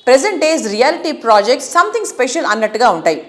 Present days reality projects something special అన్నట్టుగా ఉంటాయి.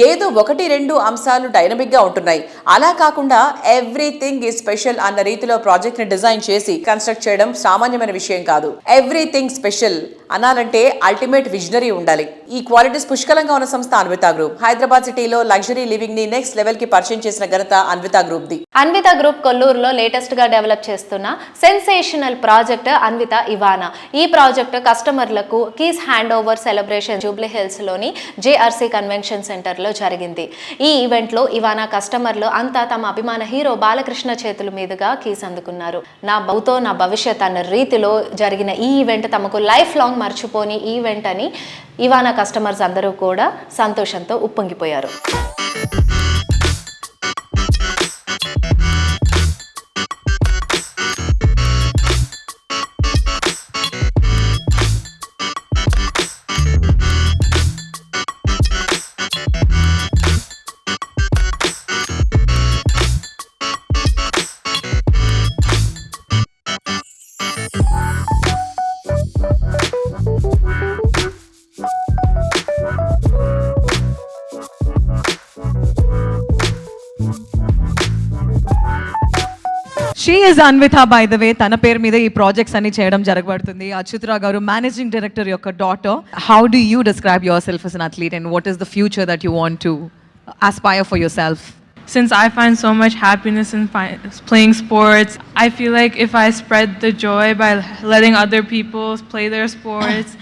ఏదో 1-2 అంశాలు డైనమిక్గా ఉంటున్నాయి. అలా కాకుండా ఎవ్రీథింగ్ ఈజ్ స్పెషల్ అన్న రీతిలో ప్రాజెక్ట్ని డిజైన్ చేసి కన్స్ట్రక్ట్ చేయడం సామాన్యమైన విషయం కాదు. ఎవ్రీథింగ్ స్పెషల్ అనాలంటే అల్టిమేట్ విజనరీ ఉండాలి. ఈ క్వాలిటీస్ పుష్కలంగా ఉన్న సంస్థ అన్వితా గ్రూప్. హైదరాబాద్ సిటీలో లగ్జరీ లివింగ్ ని నెక్స్ట్ లెవెల్ కి పరిచయం చేసిన ఘనత అన్వితా గ్రూప్ ది. అన్వితా గ్రూప్ కొల్లూరులో లేటెస్ట్ గా డెవలప్ చేస్తున్న సెన్సేషనల్ ప్రాజెక్ట్ అన్వితా ఇవానా. ఈ ప్రాజెక్ట్ కస్టమర్లకు keys hand over celebration Jubilee Hills లోని జేఆర్సీ కన్వెన్షన్ సెంటర్ లో జరిగింది. ఈ ఈవెంట్ లో ఇవానా కస్టమర్లు అంతా తమ అభిమాన హీరో బాలకృష్ణ చేతుల మీదుగా కీస్ అందుకున్నారు. నా బౌతో నా భవిష్యత్ అన్న రీతిలో జరిగిన ఈ ఈవెంట్ తమకు లైఫ్ లాంగ్ మర్చిపోని ఈవెంట్ అని ఇవానా కస్టమర్స్ అందరూ కూడా సంతోషంతో ఉప్పొంగిపోయారు. She is Anvitha, by the way. Tana per meeda ee projects anni cheyadam jaragbadutundi. Achutra garu, managing director yokka daughter. How do you describe yourself as an athlete, and what is the future that you want to aspire for yourself? Since I find so much happiness in playing sports, I feel like if I spread the joy by letting other people play their sports,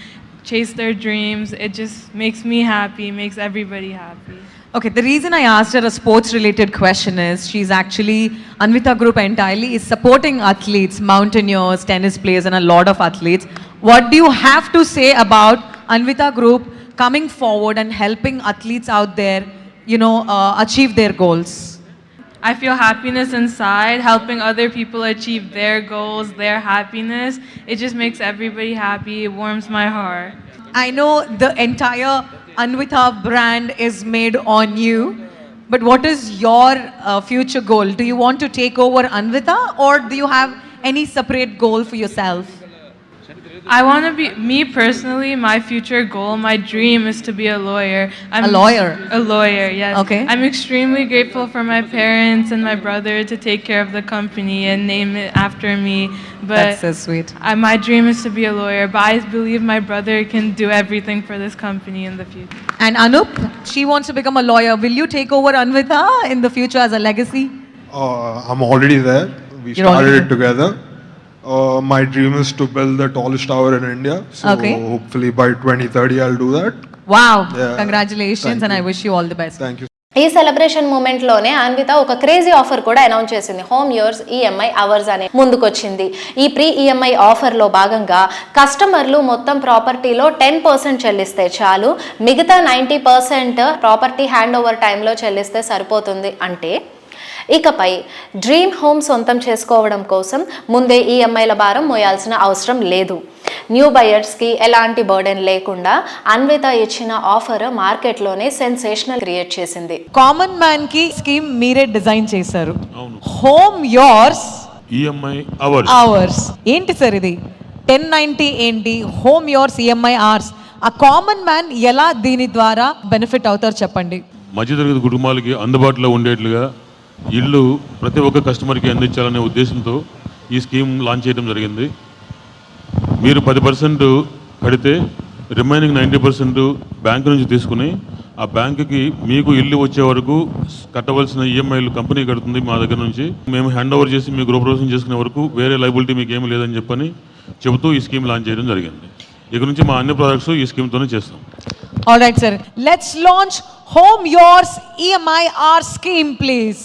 chase their dreams, it just makes me happy, makes everybody happy. Okay, the reason I asked her a sports-related question is she's actually, Anvitha Group entirely is supporting athletes, mountaineers, tennis players, and a lot of athletes. What do you have to say about Anvitha Group coming forward and helping athletes out there, achieve their goals? I feel happiness inside, helping other people achieve their goals, their happiness. It just makes everybody happy. It warms my heart. I know the entire Anvitha brand is made on you, but what is your future goal? Do you want to take over Anvitha, or do you have any separate goal for yourself? I want to be, me personally, my future goal, my dream is to be a lawyer. A lawyer? A lawyer, yes. Okay. I'm extremely grateful for my parents and my brother to take care of the company and name it after me. But that's so sweet. My dream is to be a lawyer, but I believe my brother can do everything for this company in the future. And Anup, she wants to become a lawyer. Will you take over Anvitha in the future as a legacy? I'm already there. We started it together. My dream is to build the tallest tower in India. So hopefully by 2030 I'll do that. Wow. Yeah. Congratulations. And I wish you all the best. Thank you. ఈ celebration moment లోనే అన్విత ఒక crazy offer కూడా announce చేసింది. Home yours EMI hours అనే ముందుకొచ్చింది. ఈ pre EMI offer లో భాగంగా కస్టమర్లు మొత్తం ప్రాపర్టీలో 10% చెల్లిస్తే చాలు, మిగతా 90% ప్రాపర్టీ హ్యాండ్ ఓవర్ టైంలో చెల్లిస్తే సరిపోతుంది. అంటే ఇకపై డ్రీమ్ హోమ్ సొంతం చేసుకోవడం కోసం ముందే ఈఎంఐల భారం మోయాల్సిన అవసరం లేదు. న్యూ బయర్స్కి ఎలాంటి బర్డెన్ లేకుండా అన్విత ఇచ్చిన ఆఫర్ మార్కెట్లోనే సెన్సేషనల్ క్రియేట్ చేసింది. కామన్ మ్యాన్ కి స్కీమ్ మీరే డిజైన్ చేశారు. హోమ్ యోర్స్ ఈఎంఐ అవర్స్ ఏంటి సార్ ఇది? 1090 ఏంటి? Home yours EMI hours. ఆ కామన్ మ్యాన్ ఎలా దీని ద్వారా బెనిఫిట్ అవుతారు చెప్పండి. మధ్యతరగతి కుటుంబాలకి అందుబాటులో ఉండేట్లుగా ఇల్లు ప్రతి ఒక్క కస్టమర్కి అందించాలనే ఉద్దేశంతో ఈ స్కీమ్ లాంచ్ చేయడం జరిగింది. మీరు 10% కడితే రిమైనింగ్ 90% బ్యాంకు నుంచి తీసుకుని ఆ బ్యాంకుకి మీకు ఇల్లు వచ్చే వరకు కట్టవలసిన ఈఎంఐలు కంపెనీ కడుతుంది మా దగ్గర నుంచి. మేము హ్యాండ్ ఓవర్ చేసి మీకు గృహప్రవేశం చేసుకునే వరకు వేరే లైబిలిటీ మీకు ఏమీ లేదని చెప్పని చెబుతూ ఈ స్కీమ్ లాంచ్ చేయడం జరిగింది. ఇక నుంచి మా అన్ని ప్రాజెక్ట్స్ ఈ స్కీమ్తోనే చేస్తాం. All right, sir. Let's launch Home Yours EMI R scheme, please.